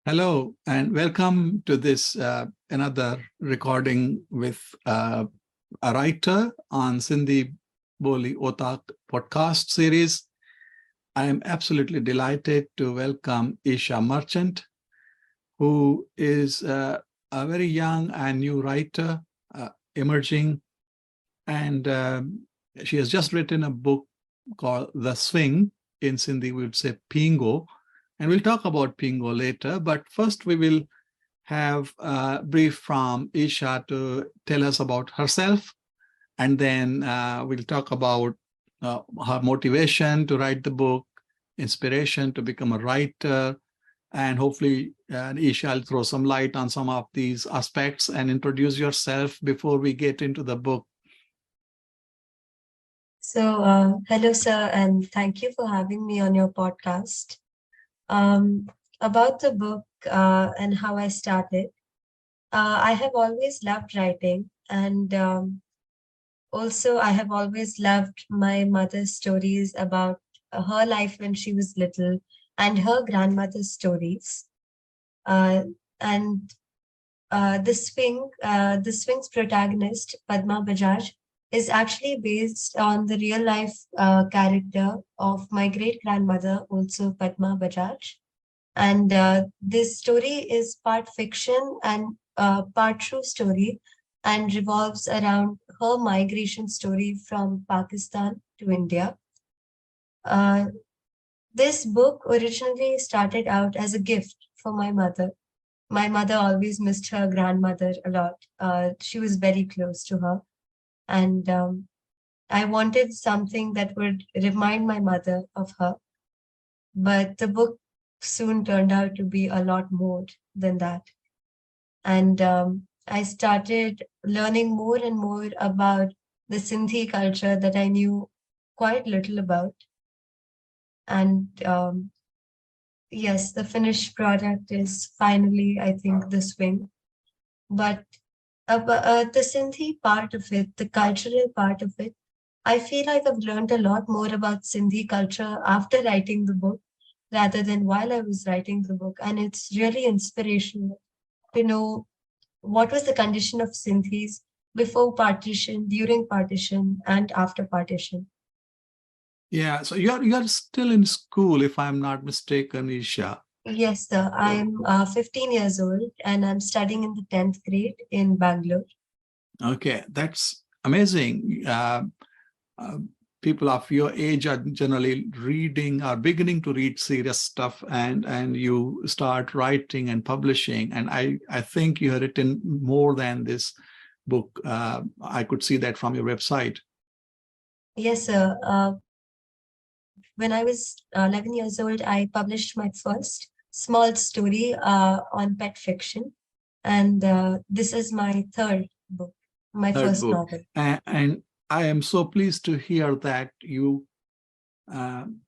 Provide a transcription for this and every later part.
Hello, and welcome to this another recording with a writer on Sindhi Boli Otak podcast series. I am absolutely delighted to welcome Isha Merchant, who is a very young and new writer, emerging, and she has just written a book called The Swing. In Sindhi, we would say Pingo. And we'll talk about Pingo later, but first we will have a brief from Isha to tell us about herself, and then we'll talk about her motivation to write the book, inspiration to become a writer, and hopefully Isha will throw some light on some of these aspects and introduce yourself before we get into the book. So, hello, sir, and thank you for having me on your podcast. About the book and how I started, I have always loved writing, and also I have always loved my mother's stories about her life when she was little and her grandmother's stories. Uh, and the Swing's protagonist, Padma Bajaj, is actually based on the real life character of my great grandmother, also Padma Bajaj. And this story is part fiction and part true story and revolves around her migration story from Pakistan to India. Uh, this book originally started out as a gift for my mother. My mother always missed her grandmother a lot. She was very close to her. And I wanted something that would remind my mother of her. But the book soon turned out to be a lot more than that. And I started learning more and more about the Sindhi culture that I knew quite little about. And yes, the finished product is finally, I think, The Swing. But the Sindhi part of it, the cultural part of it, I feel like I've learned a lot more about Sindhi culture after writing the book rather than while I was writing the book. And it's really inspirational to know what was the condition of Sindhis before partition, during partition, and after partition. Yeah, so you're still in school, if I'm not mistaken, Isha. Yes, sir. I'm 15 years old and I'm studying in the 10th grade in Bangalore. Okay, that's amazing. Uh, People of your age are generally reading, are beginning to read serious stuff, and you start writing and publishing. And I think you have written more than this book. I could see that from your website. Yes, sir. When I was 11 years old, I published my first small story on pet fiction. And this is my third book, my Third first book, novel. and I am so pleased to hear that you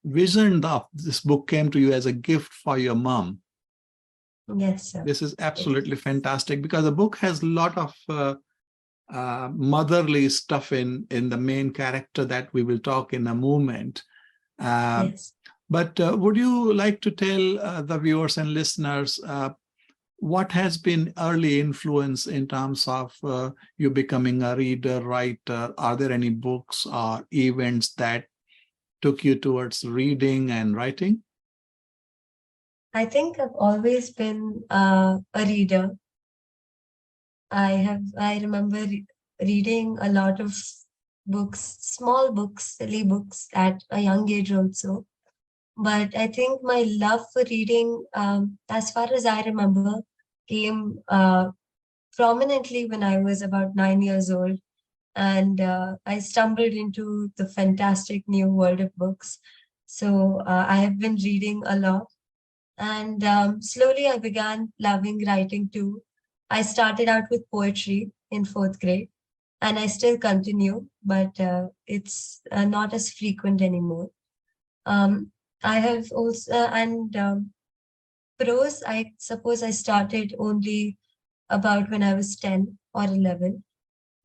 visioned of this book came to you as a gift for your mom. Yes, sir. This is absolutely fantastic because the book has a lot of motherly stuff in the main character that we will talk in a moment. Yes. But would you like to tell the viewers and listeners what has been early influence in terms of you becoming a reader, writer? Are there any books or events that took you towards reading and writing? I think I've always been a reader. I remember reading a lot of books, small books, silly books at a young age also. But I think my love for reading, as far as I remember, came prominently when I was about 9 years old. And I stumbled into the fantastic new world of books. So I have been reading a lot. And slowly I began loving writing too. I started out with poetry in fourth grade, and I still continue, but it's not as frequent anymore. Um, I have also, and prose, I suppose I started only about when I was 10 or 11.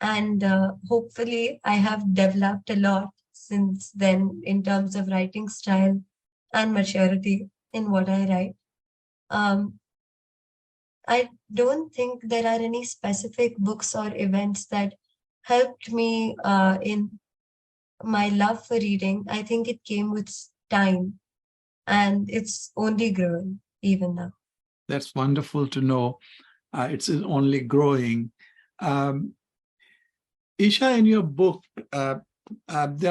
And hopefully, I have developed a lot since then in terms of writing style and maturity in what I write. Um, I don't think there are any specific books or events that helped me in my love for reading. I think it came with time, and it's only growing even now. That's wonderful to know. It's only growing. Um, Isha, in your book, there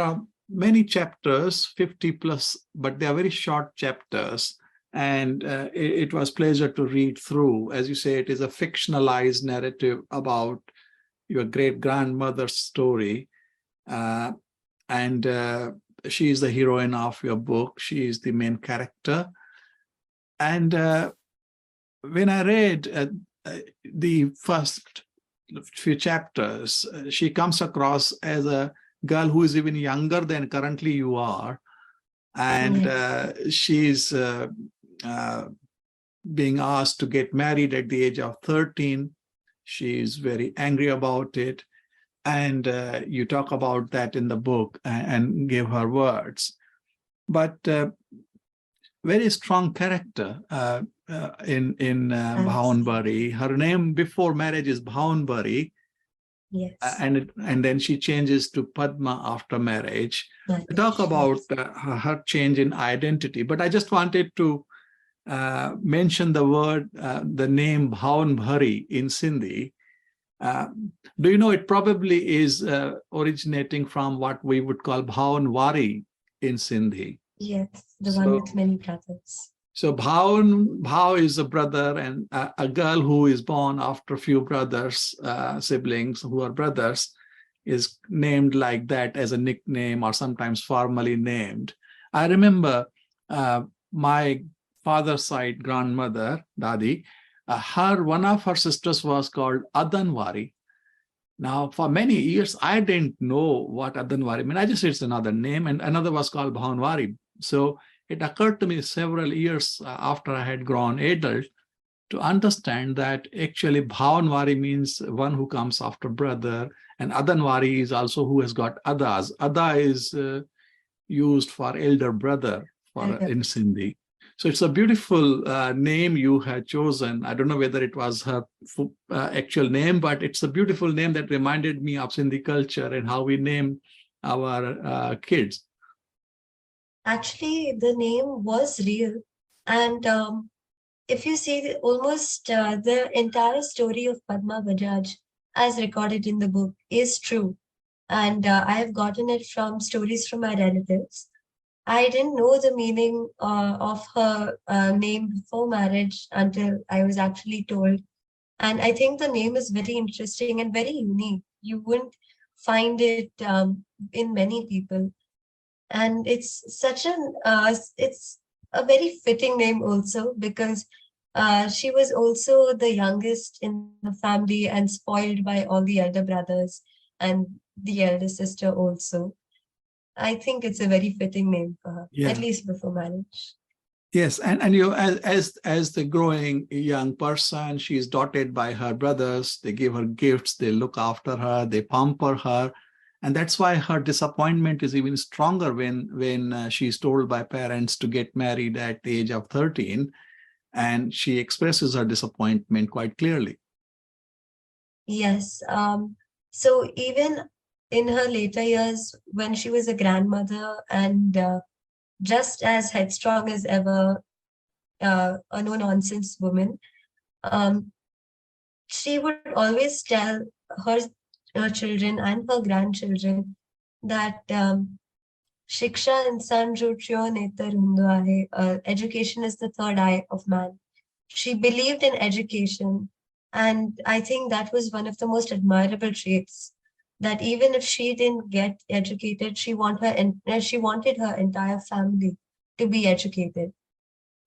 are many chapters, 50 plus, but they are very short chapters. And it was pleasure to read through. As you say, it is a fictionalized narrative about your great grandmother's story. Uh, and she is the heroine of your book. She is the main character. And when I read the first few chapters, she comes across as a girl who is even younger than currently you are. And Yes. she's being asked to get married at the age of 13. She's very angry about it. And you talk about that in the book and give her words. But very strong character in Absolutely. Bhawanbari. Her name before marriage is Bhawanbari, Yes. and then she changes to Padma after marriage. Talk Marriage. about Yes. her change in identity. But I just wanted to mention the name Bhawanbari in Sindhi. Uh, do you know it probably is originating from what we would call Bhawanwari in Sindhi? Yes. The one with So, many brothers. so Bhav is a brother and a girl who is born after a few brothers, siblings who are brothers, is named like that as a nickname or sometimes formally named. I remember my father's side grandmother, Dadi, one of her sisters was called Adanwari. Now, for many years, I didn't know what Adanwari meant. I just said it's another name, and another was called Bhawanwari. So it occurred to me several years after I had grown adult to understand that actually Bhawanwari means one who comes after brother, and Adanwari is also who has got Adas. Ada is used for elder brother Elder in brother. Sindhi. So it's a beautiful name you had chosen. I don't know whether it was her actual name, but it's a beautiful name that reminded me of Sindhi culture and how we name our kids. Actually, the name was real. And if you see almost the entire story of Padma Bajaj, as recorded in the book, is true. And I have gotten it from stories from my relatives. I didn't know the meaning of her name before marriage until I was actually told. And I think the name is very interesting and very unique. You wouldn't find it in many people. And it's a very fitting name also because she was also the youngest in the family and spoiled by all the elder brothers and the elder sister also. I think it's a very fitting name for her, at Yeah. least before marriage. Yes, and you as the growing young person, she is dotted by her brothers. They give her gifts, they look after her, they pamper her, and that's why her disappointment is even stronger when she's told by parents to get married at the age of 13, and she expresses her disappointment quite clearly. Yes. So even in her later years, when she was a grandmother and just as headstrong as ever, a no-nonsense woman, um, she would always tell her children and her grandchildren that Shiksha insan jo chyo netar hundo hai. Education is the third eye of man. She believed in education, and I think that was one of the most admirable traits. That even if she didn't get educated, she wanted her entire family to be educated.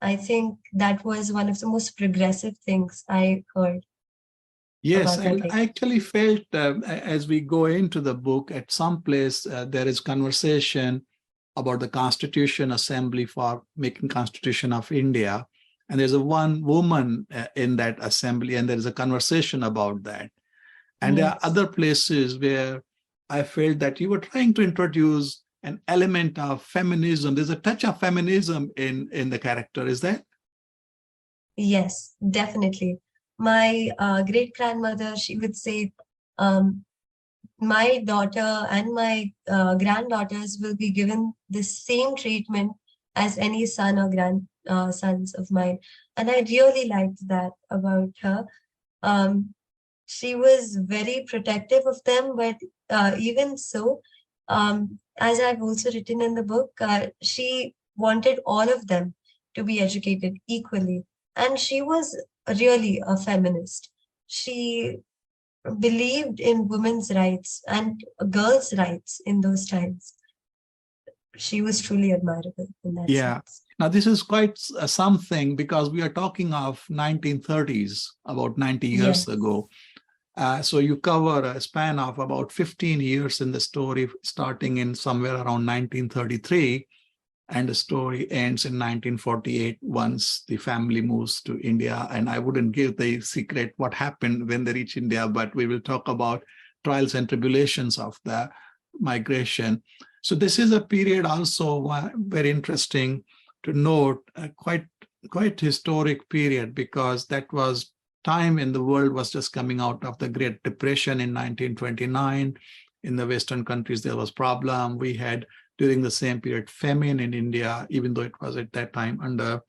I think that was one of the most progressive things I heard Yes, about her and I life. actually felt as we go into the book, at some place there is conversation about the Constitution Assembly for making Constitution of India, and there's a one woman in that assembly, and there is a conversation about that. And there are Yes. other places where I felt that you were trying to introduce an element of feminism. There's a touch of feminism in the character. Is that? Yes, definitely. my great grandmother, she would say, um, my daughter and my granddaughters will be given the same treatment as any son or sons of mine. And I really liked that about her. Um, she was very protective of them, but even so, as I've also written in the book, she wanted all of them to be educated equally. And she was really a feminist. She believed in women's rights and girls' rights in those times. She was truly admirable in that Yeah. sense. Now, this is quite something because we are talking of 1930s, about 90 years Yes, ago. So you cover a span of about 15 years in the story, starting in somewhere around 1933, and the story ends in 1948 once the family moves to India. And I wouldn't give the secret what happened when they reach India, but we will talk about trials and tribulations of the migration. So this is a period also very interesting to note, quite historic period, because that was time when the world was just coming out of the Great Depression in 1929. In the Western countries, there was problem. We had during the same period famine in India, even though it was at that time under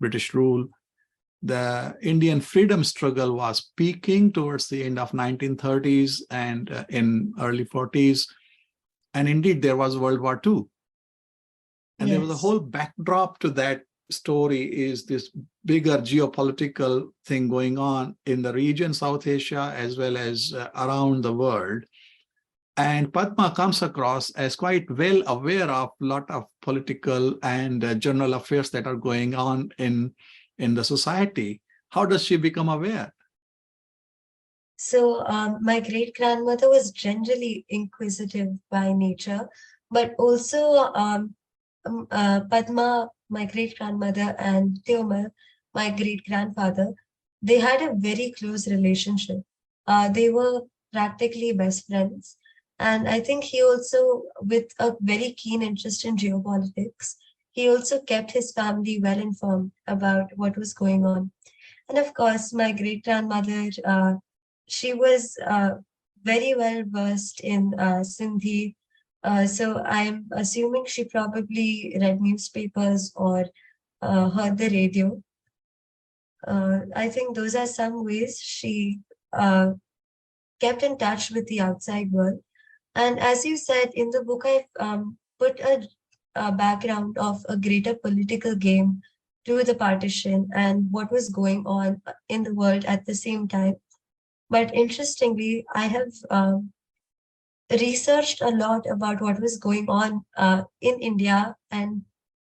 British rule. The Indian freedom struggle was peaking towards the end of 1930s and in early 40s. And indeed, there was World War II. And there was a yes, whole backdrop to that story is this bigger geopolitical thing going on in the region, South Asia, as well as around the world. And Padma comes across as quite well aware of a lot of political and general affairs that are going on in the society. How does she become aware? so my great grandmother was generally inquisitive by nature, but also Padma, my great grandmother, and Teomal, my great grandfather, they had a very close relationship. They were practically best friends. And I think he also, with a very keen interest in geopolitics, he also kept his family well informed about what was going on. And of course, my great grandmother, she was very well versed in Sindhi. So I'm assuming she probably read newspapers or heard the radio. I think those are some ways she uh, kept in touch with the outside world. And as you said in the book, I've put a background of a greater political game to the partition and what was going on in the world at the same time. But interestingly, I have researched a lot about what was going on in India and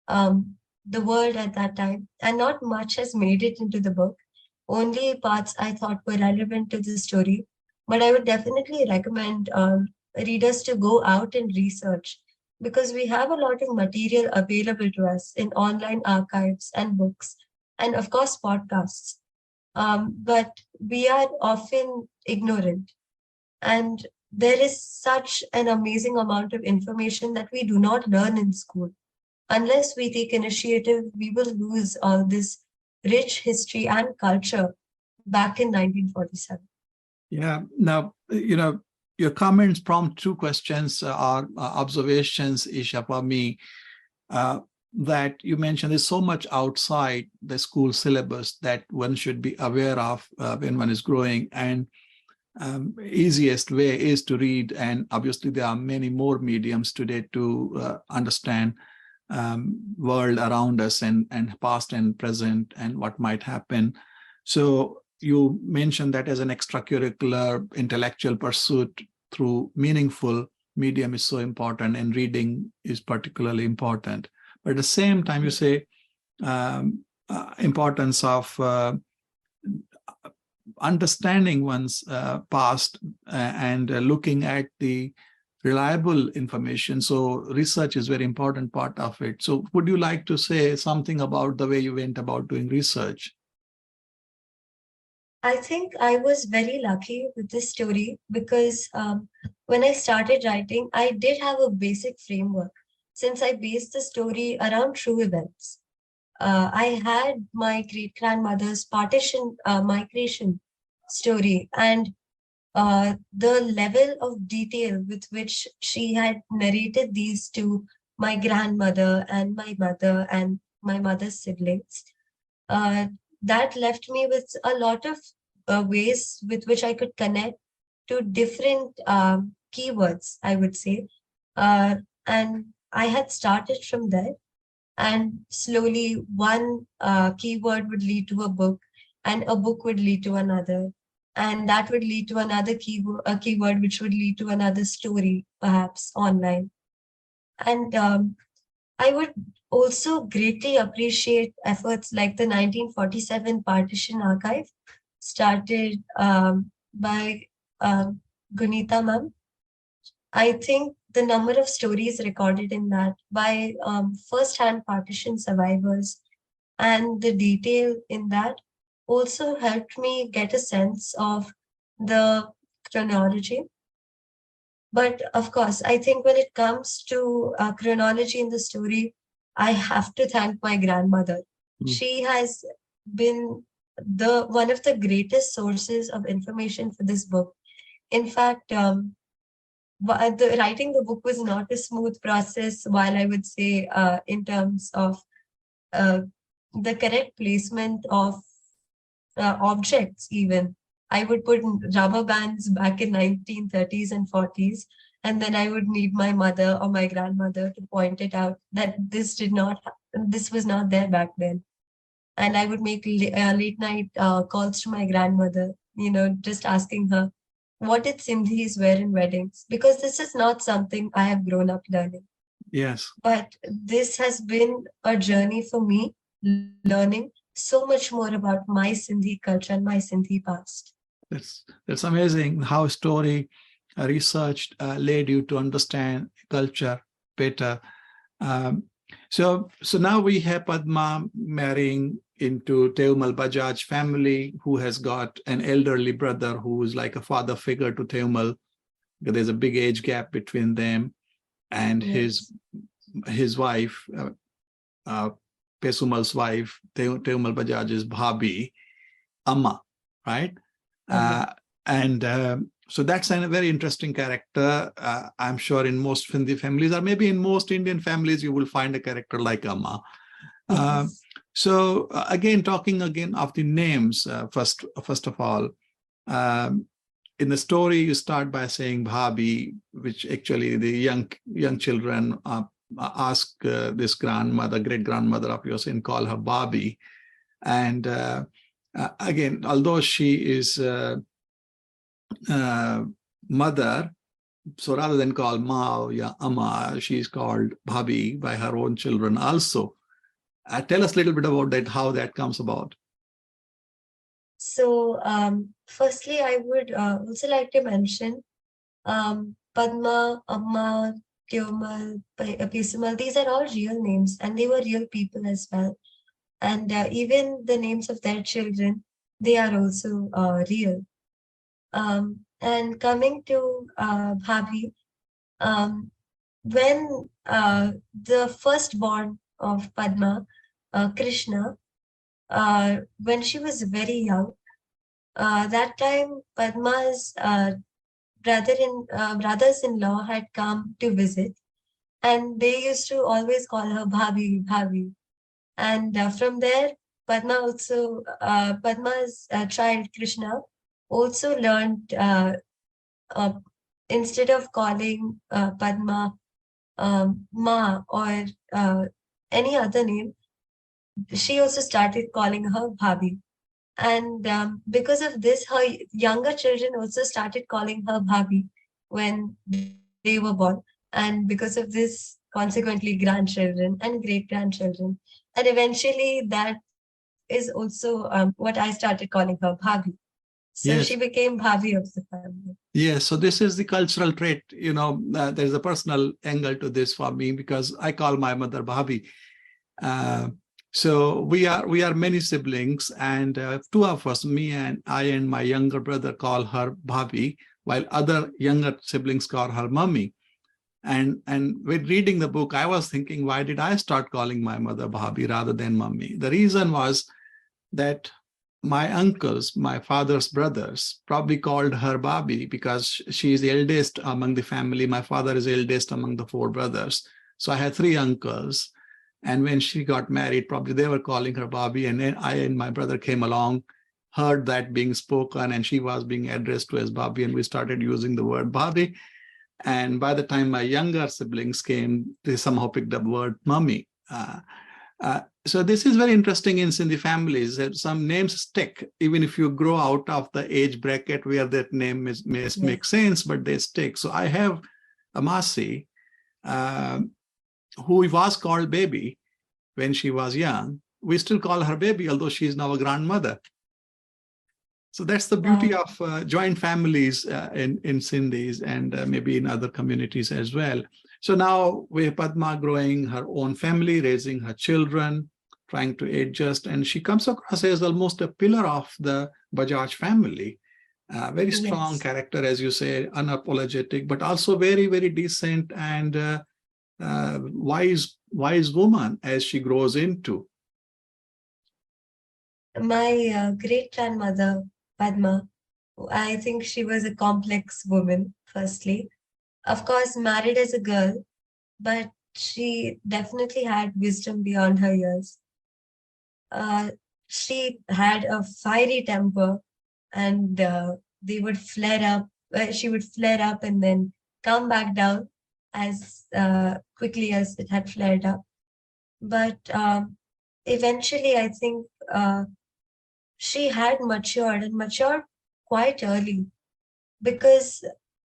um, the world at that time, and not much has made it into the book. Only parts I thought were relevant to the story. But I would definitely recommend readers to go out and research because we have a lot of material available to us in online archives and books, and of course, podcasts. But we are often ignorant, and there is such an amazing amount of information that we do not learn in school. Unless we take initiative, we will lose all this rich history and culture back in 1947. Yeah. Now, your comments prompt two questions or observations, Isha, for me. Uh, that you mentioned there's so much outside the school syllabus that one should be aware of when one is growing. And easiest way is to read. And obviously, there are many more mediums today to understand world around us and past and present and what might happen. So you mentioned that as an extracurricular intellectual pursuit through meaningful medium is so important, and reading is particularly important. But at the same time, you say importance of understanding one's past and looking at the reliable information. So research is very important part of it. So would you like to say something about the way you went about doing research? I think I was very lucky with this story because when I started writing, I did have a basic framework since I based the story around true events. I had my great grandmother's partition migration story, and the level of detail with which she had narrated these to my grandmother and my mother and my mother's siblings, uh, that left me with a lot of ways with which I could connect to different keywords, I would say. Uh, and I had started from there, and slowly one keyword would lead to a book, and a book would lead to another, and that would lead to another keyword, a keyword which would lead to another story, perhaps online. And I would also greatly appreciate efforts like the 1947 Partition Archive, started by Gunita Ma'am. I think the number of stories recorded in that by first-hand partition survivors and the detail in that also helped me get a sense of the chronology. But of course, I think when it comes to chronology in the story, I have to thank my grandmother. Mm. She has been the one of the greatest sources of information for this book. In fact, writing the book was not a smooth process, while I would say in terms of uh, the correct placement of objects even. I would put rubber bands back in 1930s and 40s, and then I would need my mother or my grandmother to point it out that this was not there back then. And I would make late night calls to my grandmother, just asking her, what did Sindhis wear in weddings? Because this is not something I have grown up learning. Yes. But this has been a journey for me, learning so much more about my Sindhi culture and my Sindhi past. That's amazing how story research led you to understand culture better. Um, so now we have Padma marrying into Teumal Bajaj family, who has got an elderly brother who is like a father figure to Teumal. There's a big age gap between them, and Yes. his wife, Pesumal's wife, Teumal Bajaj's Bhabi, Amma, right? Uh, and so that's a very interesting character. I'm sure in most Hindi families, or maybe in most Indian families, you will find a character like Amma. Yes. So again, talking again of the names, first of all, in the story, you start by saying Bhabi, which actually the young children ask this great grandmother of yours, and call her Babi. And again, although she is mother, so rather than call Ma or Amma, she's called Bhabi by her own children also. Tell us a little bit about that, how that comes about. So, firstly, I would also like to mention Padma, Amma, Tiomal, Pesumal, these are all real names, and they were real people as well. And even the names of their children, they are also real. And coming to Bhabi, um, when the firstborn of Padma, Krishna, when she was very young, that time Padma's brothers-in-law had come to visit, and they used to always call her Bhabi, Bhabi. And from there, Padma's child Krishna also learned, uh, instead of calling Padma Ma or any other name, she also started calling her Bhabi. And because of this, her younger children also started calling her Bhabi when they were born. And because of this, consequently, grandchildren and great grandchildren. And eventually, that is also what I started calling her Bhabi. So she Yes. became Bhabi of the family. Yes, so this is the cultural trait. There's a personal angle to this for me because I call my mother Bhabi. So we are many siblings, and two of us, me and I and my younger brother, call her Bhabi, while other younger siblings call her Mummy. And when reading the book, I was thinking, why did I start calling my mother Bhabi rather than Mummy? The reason was that my uncles, my father's brothers, probably called her Babi because she is the eldest among the family. My father is the eldest among the four brothers. So I had three uncles. And when she got married, probably they were calling her Babi. And then I and my brother came along, heard that being spoken, and she was being addressed to as Babi. And we started using the word Babi. And by the time my younger siblings came, they somehow picked up the word mummy. So this is very interesting in Sindhi families that some names stick, even if you grow out of the age bracket where that name may make sense, but they stick. So I have a Masi who was called Baby when she was young. We still call her Baby, although she is now a grandmother. So that's the beauty of joint families in Sindhis and maybe in other communities as well. So now we have Padma growing her own family, raising her children, trying to adjust, and she comes across as almost a pillar of the Bajaj family. Very strong character, as you say, unapologetic, but also very, very decent and wise woman as she grows into. My great-grandmother, Padma, I think she was a complex woman, firstly. Of course, married as a girl, but she definitely had wisdom beyond her years. She had a fiery temper, and they would flare up. She would flare up and then come back down as quickly as it had flared up. But eventually, I think she had matured and matured quite early, because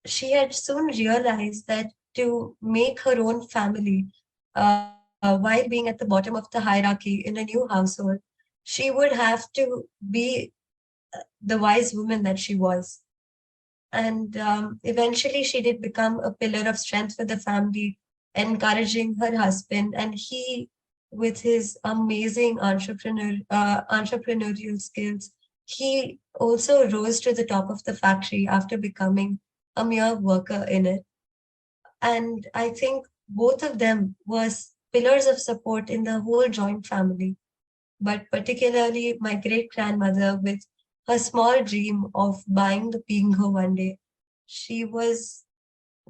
she had soon realized that to make her own family, while being at the bottom of the hierarchy in a new household, she would have to be the wise woman that she was. And eventually, she did become a pillar of strength for the family, encouraging her husband. And he, with his amazing entrepreneurial skills, he also rose to the top of the factory after becoming a mere worker in it. And I think both of them was pillars of support in the whole joint family. But particularly my great grandmother, with her small dream of buying the Pingo one day, she was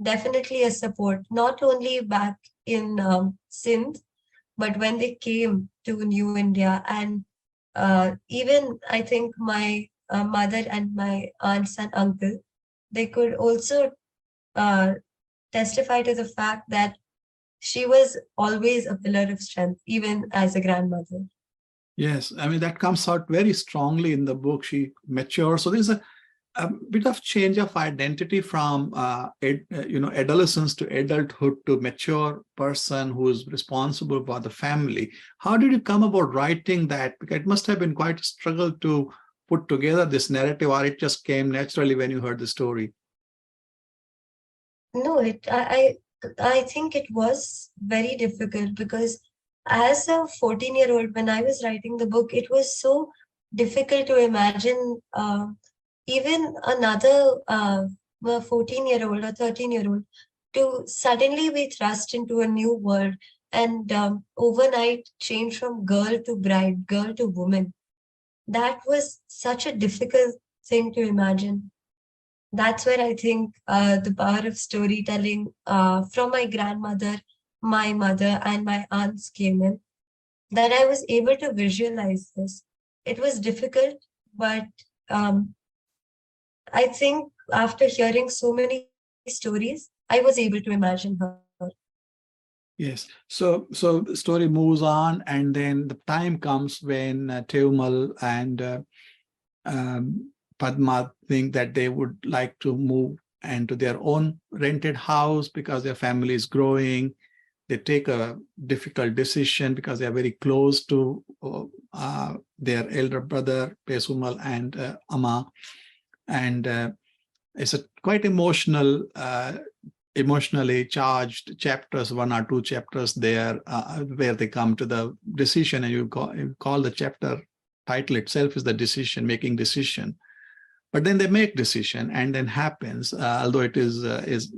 definitely a support, not only back in Sindh, but when they came to New India. And even I think my mother and my aunts and uncle, they could also uh, testify to the fact that she was always a pillar of strength, even as a grandmother. Yes, I mean, that comes out very strongly in the book. She matures. So there's a bit of change of identity from adolescence to adulthood to mature person who is responsible for the family. How did you come about writing that? Because it must have been quite a struggle to put together this narrative, or it just came naturally when you heard the story. No, I think it was very difficult, because as a 14-year-old, when I was writing the book, it was so difficult to imagine even another 14-year-old or 13-year-old to suddenly be thrust into a new world and overnight change from girl to bride, girl to woman. That was such a difficult thing to imagine. That's where I think the power of storytelling from my grandmother, my mother, and my aunts came in, that I was able to visualize this. It was difficult, but um, I think after hearing so many stories, I was able to imagine her. Yes. So the story moves on, and then the time comes when Teumal and Padma think that they would like to move into their own rented house because their family is growing. They take a difficult decision because they are very close to their elder brother, Pesumal, and Amma. And it's a quite emotionally charged chapters, one or two chapters there, where they come to the decision, and you call the chapter title itself is the decision-making decision. But then they make decision, and then happens, although it is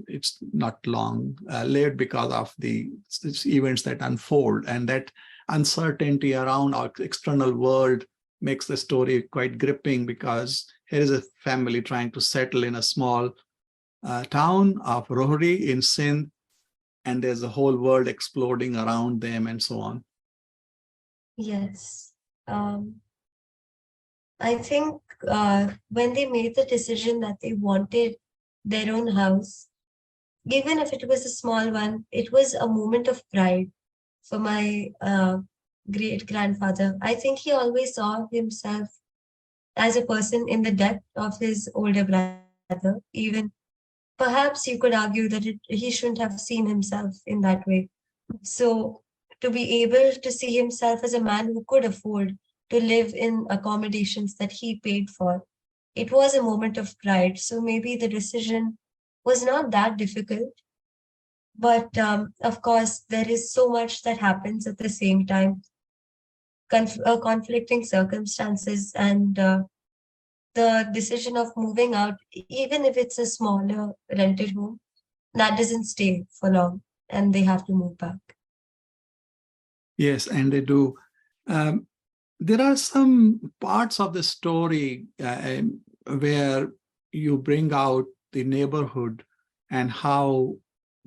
it's not long lived because of the events that unfold, and that uncertainty around our external world makes the story quite gripping, because here is a family trying to settle in a small town of Rohri in Sindh, and there's a whole world exploding around them and so on. Yes. Um, I think when they made the decision that they wanted their own house, even if it was a small one, it was a moment of pride for my great grandfather. I think he always saw himself as a person in the depth of his older brother. Even perhaps you could argue that he shouldn't have seen himself in that way. So, to be able to see himself as a man who could afford to live in accommodations that he paid for, it was a moment of pride. So, maybe the decision was not that difficult. But of course, there is so much that happens at the same time, conflicting circumstances, and the decision of moving out, even if it's a smaller rented home, that doesn't stay for long and they have to move back. Yes, and they do. There are some parts of the story where you bring out the neighborhood and how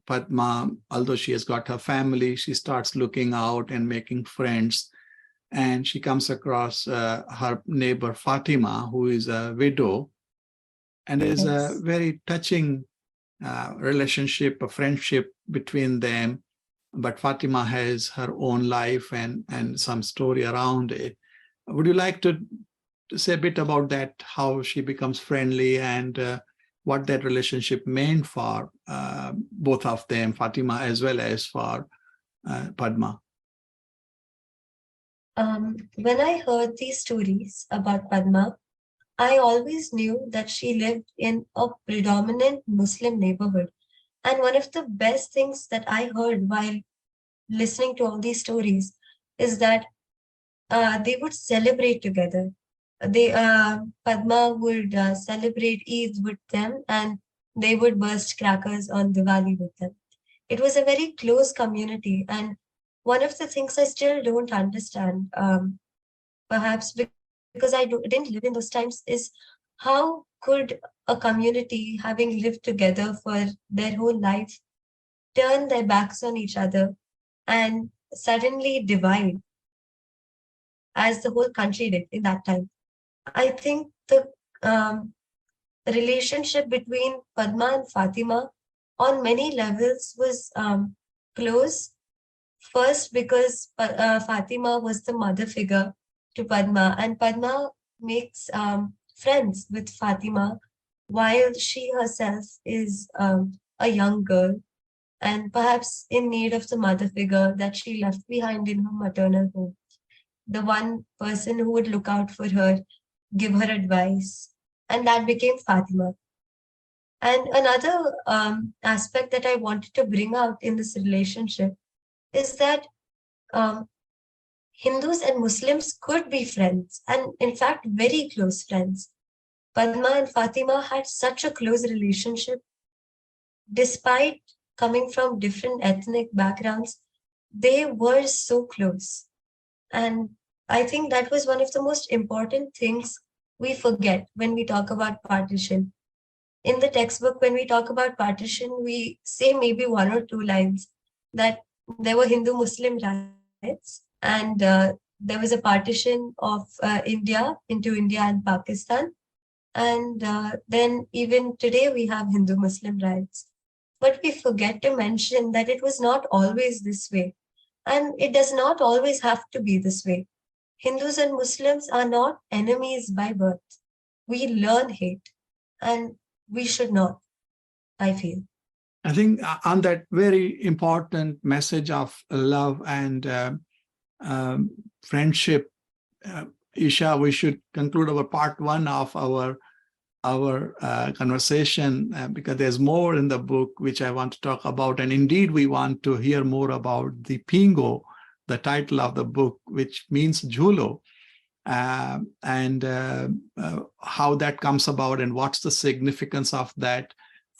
Padma, although she has got her family, she starts looking out and making friends. And she comes across her neighbor Fatima, who is a widow. And there's a Yes. very touching relationship, a friendship between them. But Fatima has her own life and some story around it. Would you like to say a bit about that, how she becomes friendly and what that relationship meant for both of them, Fatima as well as for Padma? When I heard these stories about Padma, I always knew that she lived in a predominant Muslim neighborhood. And one of the best things that I heard while listening to all these stories is that they would celebrate together. Padma would celebrate Eid with them, and they would burst crackers on Diwali with them. It was a very close community, and one of the things I still don't understand, perhaps because didn't live in those times, is how could a community, having lived together for their whole life, turn their backs on each other and suddenly divide as the whole country did in that time. I think the relationship between Padma and Fatima on many levels was close. First, because Fatima was the mother figure to Padma, and Padma makes friends with Fatima while she herself is a young girl and perhaps in need of the mother figure that she left behind in her maternal home. The one person who would look out for her, give her advice, and that became Fatima. And another aspect that I wanted to bring out in this relationship is that um, Hindus and Muslims could be friends, and in fact, very close friends. Padma and Fatima had such a close relationship despite coming from different ethnic backgrounds. They were so close. And I think that was one of the most important things we forget when we talk about partition. In the textbook, when we talk about partition, we say maybe one or two lines that there were Hindu Muslim riots and there was a partition of India into India and Pakistan. And then even today we have Hindu Muslim riots. But we forget to mention that it was not always this way. And it does not always have to be this way. Hindus and Muslims are not enemies by birth. We learn hate, and we should not, I feel. I think on that very important message of love and um, friendship, Isha, we should conclude our part one of our conversation because there's more in the book which I want to talk about. And indeed, we want to hear more about the Pingo, the title of the book, which means Julo, and how that comes about and what's the significance of that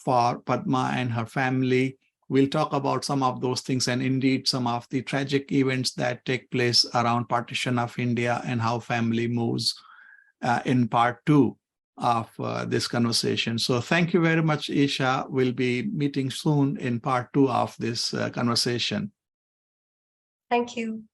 for Padma and her family. We'll talk about some of those things and indeed some of the tragic events that take place around partition of India and how family moves in part 2 of this conversation. So thank you very much, Isha. We'll be meeting soon in part 2 of this conversation. Thank you.